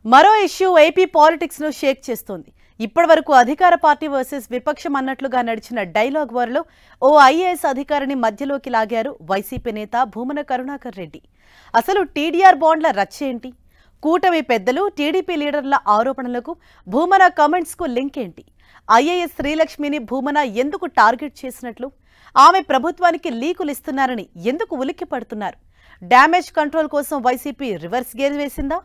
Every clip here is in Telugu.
మరో ఇష్యూ ఏపీ పాలిటిక్స్ ను షేక్ చేస్తోంది. ఇప్పటివరకు అధికార పార్టీ వర్సెస్ విపక్షం అన్నట్లుగా నడిచిన డైలాగ్ వార్లో ఓ ఐఏఎస్ అధికారిని మధ్యలోకి లాగారు వైసీపీ నేత భూమన కరుణాకర్ రెడ్డి. అసలు టీడీఆర్ బాండ్ల రచ్చేంటి? కూటమి పెద్దలు టీడీపీ లీడర్ల ఆరోపణలకు భూమన కామెంట్స్ కు లింక్ ఏంటి? ఐఏఎస్ శ్రీలక్ష్మిని భూమన ఎందుకు టార్గెట్ చేసినట్లు? ఆమె ప్రభుత్వానికి లీకులు ఇస్తున్నారని ఎందుకు ఉలిక్కి పడుతున్నారు? డ్యామేజ్ కంట్రోల్ కోసం వైసీపీ రివర్స్ గేర్ వేసిందా?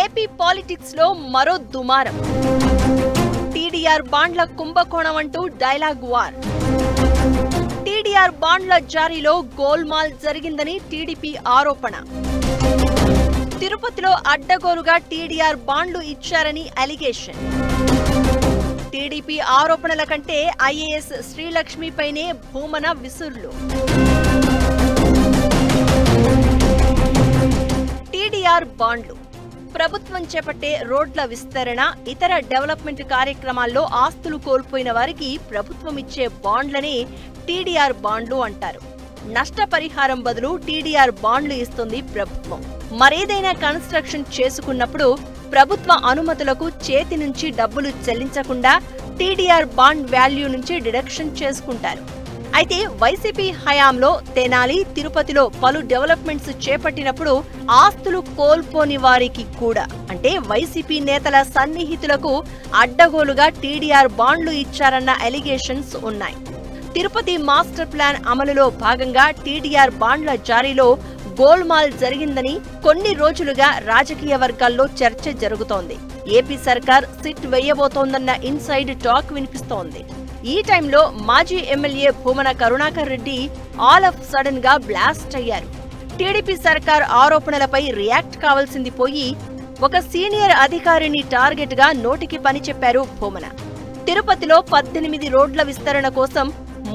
ఏపీ పాలిటిక్స్ లో మరో దుమారం. టీడీఆర్ బాండ్ల కుంభకోణం అంటూ డైలాగ్ వార్. టీడీఆర్ బాండ్ల జారీలో గోల్మాల్ జరిగిందని టీడీపీ ఆరోపణ. తిరుపతిలో అడ్డగోలుగా టీడీఆర్ బాండ్లు ఇచ్చారని అలిగేషన్. టీడీపీ ఆరోపణల కంటే ఐఏఎస్ శ్రీలక్ష్మిపైనే భూమన విసుర్లు. టీడీఆర్ బాండ్లు ప్రభుత్వం చేపట్టే రోడ్ల విస్తరణ, ఇతర డెవలప్మెంట్ కార్యక్రమాల్లో ఆస్తులు కోల్పోయిన వారికి ప్రభుత్వం ఇచ్చే బాండ్లనే టీడీఆర్ బాండ్లు అంటారు. నష్టపరిహారం బదులు టీడీఆర్ బాండ్లు ఇస్తుంది ప్రభుత్వం. మరేదైనా కన్స్ట్రక్షన్ చేసుకున్నప్పుడు ప్రభుత్వ అనుమతులకు చేతి నుంచి డబ్బులు చెల్లించకుండా టీడీఆర్ బాండ్ వాల్యూ నుంచి డిడక్షన్ చేసుకుంటారు. అయితే వైసీపీ హయాంలో తెనాలి, తిరుపతిలో పలు డెవలప్మెంట్స్ చేపట్టినప్పుడు ఆస్తులు కోల్పోని వారికి కూడా, అంటే వైసీపీ నేతల సన్నిహితులకు అడ్డగోలుగా టీడీఆర్ బాండ్లు ఇచ్చారన్న అలిగేషన్స్ ఉన్నాయి. తిరుపతి మాస్టర్ ప్లాన్ అమలులో భాగంగా టీడీఆర్ బాండ్ల జారీలో గోల్మాల్ జరిగిందని కొన్ని రోజులుగా రాజకీయ వర్గాల్లో చర్చ జరుగుతోంది. ఏపీ సర్కార్ సిట్ వేయబోతోందన్న ఇన్సైడ్ టాక్ వినిపిస్తోంది. ఈ టైంలో మాజీ MLA Bhumana Karunakar Reddy all of sudden గా బ్లాస్ట్ అయ్యారు. టీడీపీ సర్కార్ ఆరోపణలపై రియాక్ట్ కావాల్సింది పోయి ఒక సీనియర్ అధికారిని టార్గెట్ గా నోటికి పని చెప్పారు భూమన. తిరుపతిలో 18 రోడ్ల విస్తరణ కోసం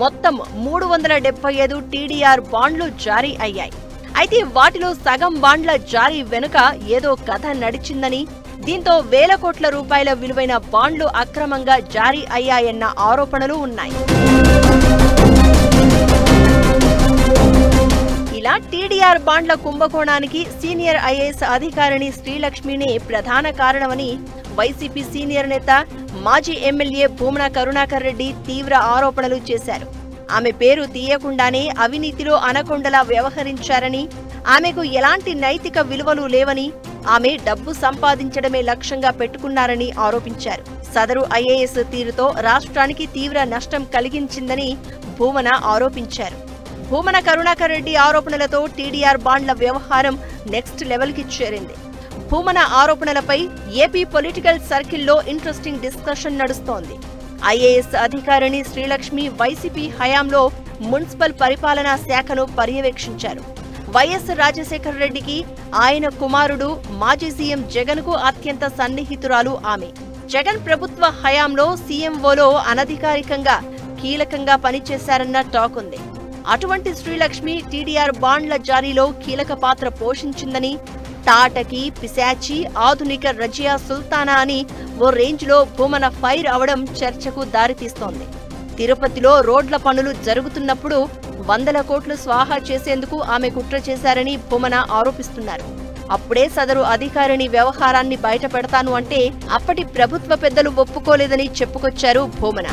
మొత్తం 375 టీడీఆర్ బాండ్లు జారీ అయ్యాయి. అయితే వాటిలో సగం బాండ్ల జారీ వెనుక ఏదో కథ నడిచిందని, దీంతో వేల కోట్ల రూపాయల విలువైన బాండ్లు అక్రమంగా జారీ అయ్యాయన్న ఆరోపణలు ఉన్నాయి. ఇలా టీడీఆర్ బాండ్ల కుంభకోణానికి సీనియర్ ఐఏఎస్ అధికారిని శ్రీలక్ష్మినే ప్రధాన కారణమని వైసీపీ సీనియర్ నేత, మాజీ ఎమ్మెల్యే భూమన కరుణాకర్ రెడ్డి తీవ్ర ఆరోపణలు చేశారు. ఆమె పేరు తీయకుండానే అవినీతిలో అనకొండలా వ్యవహరించారని, ఆమెకు ఎలాంటి నైతిక విలువలు లేవని, ఆమె డబ్బు సంపాదించడమే లక్ష్యంగా పెట్టుకున్నారని ఆరోపించారు. సదరు ఐఏఎస్ తీరుతో రాష్ట్రానికి తీవ్ర నష్టం కలిగించిందని భూమన ఆరోపించారు. భూమన కరుణాకర్ రెడ్డి ఆరోపణలతో టీడీఆర్ బాండ్ల వ్యవహారం నెక్స్ట్ లెవెల్ కి చేరింది. భూమన ఆరోపణలపై ఏపీ పొలిటికల్ సర్కిల్లో ఇంట్రెస్టింగ్ డిస్కషన్ నడుస్తోంది. ఐఏఎస్ అధికారిని శ్రీలక్ష్మి వైసీపీ హయాంలో మున్సిపల్ పరిపాలనా శాఖను పర్యవేక్షించారు. వైఎస్ రాజశేఖర రెడ్డికి, ఆయన కుమారుడు మాజీ సీఎం జగన్ కు అత్యంత సన్నిహితురాలు ఆమె. జగన్ ప్రభుత్వ హయాంలో సీఎంఓలో అనధికారికంగా కీలకంగా పనిచేశారన్న టాక్ ఉంది. అటువంటి శ్రీలక్ష్మి టీడీఆర్ బాండ్ల జారీలో కీలక పాత్ర పోషించిందని, తాటకి, పిశాచి, ఆధునిక రజియా సుల్తానా అని ఓ రేంజ్ లో భూమన ఫైర్ అవడం చర్చకు దారితీస్తోంది. తిరుపతిలో రోడ్ల పనులు జరుగుతున్నప్పుడు 100 కోట్లు స్వాహా చేసేందుకు ఆమె కుట్ర చేశారని భూమన ఆరోపిస్తున్నారు. అప్పుడే సదరు అధికారిని వ్యవహారాన్ని బయట పెడతాను అంటే అప్పటి ప్రభుత్వ పెద్దలు ఒప్పుకోలేదని చెప్పుకొచ్చారు భూమన.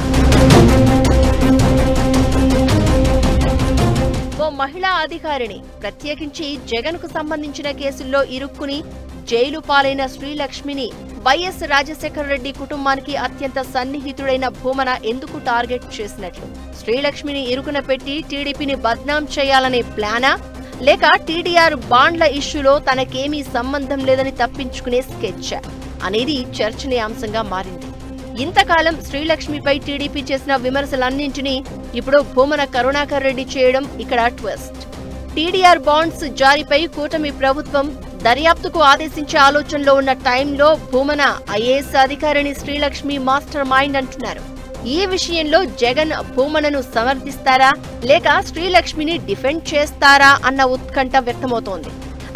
ఓ మహిళా అధికారిని, ప్రత్యేకించి జగన్ కు సంబంధించిన కేసుల్లో ఇరుక్కుని జైలు పాలైన శ్రీలక్ష్మిని వైఎస్ రాజశేఖర రెడ్డి కుటుంబానికి అత్యంత సన్నిహితుడైన భూమన ఎందుకు టార్గెట్ చేసినట్లు? శ్రీలక్ష్మిని ఇరుకున పెట్టి టీడీపీని బద్నాం చేయాలనే ప్లానా, లేక టీడీఆర్ బాండ్ల ఇష్యూలో తనకేమీ సంబంధం లేదని తప్పించుకునే స్కెచ్ అనేది చర్చనీయాంశంగా మారింది. ఇంతకాలం శ్రీలక్ష్మిపై టీడీపీ చేసిన విమర్శలన్నింటినీ ఇప్పుడు భూమన కరుణాకర్ రెడ్డి చేయడం ఇక్కడ ట్విస్ట్. టీడీఆర్ బాండ్స్ జారీపై కూటమి ప్రభుత్వం దర్యాప్తుకు ఆదేశించే ఆలోచనలో ఉన్న టైంలో భూమన ఐఏఎస్ అధికారిని శ్రీలక్ష్మి మాస్టర్ మైండ్ అంటున్నారు. ఈ విషయంలో జగన్ భూమనను సమర్థిస్తారా, లేక శ్రీలక్ష్మిని డిఫెండ్ చేస్తారా అన్న ఉత్కంఠ వ్యక్తమవుతోంది.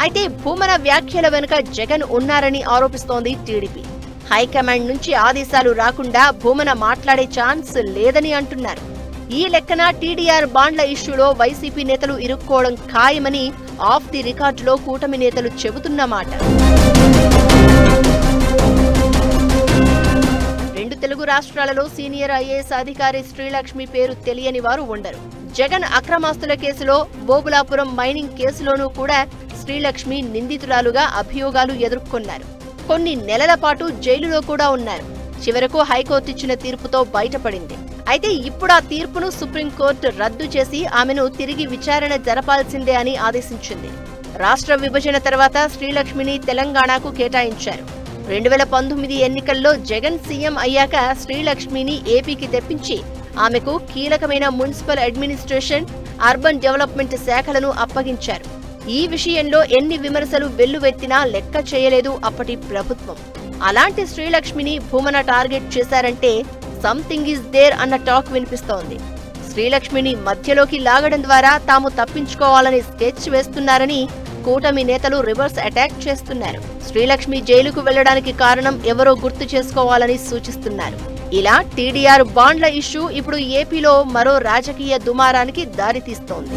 అయితే భూమన వ్యాఖ్యల వెనుక జగన్ ఉన్నారని ఆరోపిస్తోంది టీడీపీ. హైకమాండ్ నుంచి ఆదేశాలు రాకుండా భూమన మాట్లాడే ఛాన్స్ లేదని అంటున్నారు. ఈ లెక్కన టీడీఆర్ బాండ్ల ఇష్యూలో వైసీపీ నేతలు ఇరుక్కోవడం ఖాయమని ఆఫ్ ది రికార్డులో కూటమి నేతలు చెబుతున్నమాట. రెండు తెలుగు రాష్ట్రాలలో సీనియర్ ఐఏఎస్ అధికారి శ్రీలక్ష్మి పేరు తెలియని వారు ఉండరు. జగన్ అక్రమాస్తుల కేసులో, బోబులాపురం మైనింగ్ కేసులోనూ కూడా శ్రీలక్ష్మి నిందితురాలుగా అభియోగాలు ఎదుర్కొన్నారు. కొన్ని నెలల పాటు జైలులో కూడా ఉన్నారు. చివరకు హైకోర్టు ఇచ్చిన తీర్పుతో బయటపడింది. అయితే ఇప్పుడు ఆ తీర్పును సుప్రీంకోర్టు రద్దు చేసి ఆమెను తిరిగి విచారణ జరపాల్సిందే అని ఆదేశించింది. రాష్ట్ర విభజన తర్వాత శ్రీలక్ష్మిని తెలంగాణకు కేటాయించారు. 2019 ఎన్నికల్లో జగన్ సీఎం అయ్యాక శ్రీలక్ష్మిని ఏపీకి తెప్పించి ఆమెకు కీలకమైన మున్సిపల్ అడ్మినిస్ట్రేషన్, అర్బన్ డెవలప్మెంట్ శాఖలను అప్పగించారు. ఈ విషయంలో ఎన్ని విమర్శలు వెల్లువెత్తినా లెక్క చేయలేదు అప్పటి ప్రభుత్వం. అలాంటి శ్రీలక్ష్మిని భూమన టార్గెట్ చేశారంటే సంథింగ్ ఈజ్ దేర్ అన్న టాక్ వినిపిస్తోంది. శ్రీలక్ష్మిని మధ్యలోకి లాగడం ద్వారా తాము తప్పించుకోవాలని స్కెచ్ వేస్తున్నారని కూటమి నేతలు రివర్స్ అటాక్ చేస్తున్నారు. శ్రీలక్ష్మి జైలుకు వెళ్లడానికి కారణం ఎవరో గుర్తు చేసుకోవాలని సూచిస్తున్నారు. ఇలా టీడీఆర్ బాండ్ల ఇష్యూ ఇప్పుడు ఏపీలో మరో రాజకీయ దుమారానికి దారితీస్తోంది.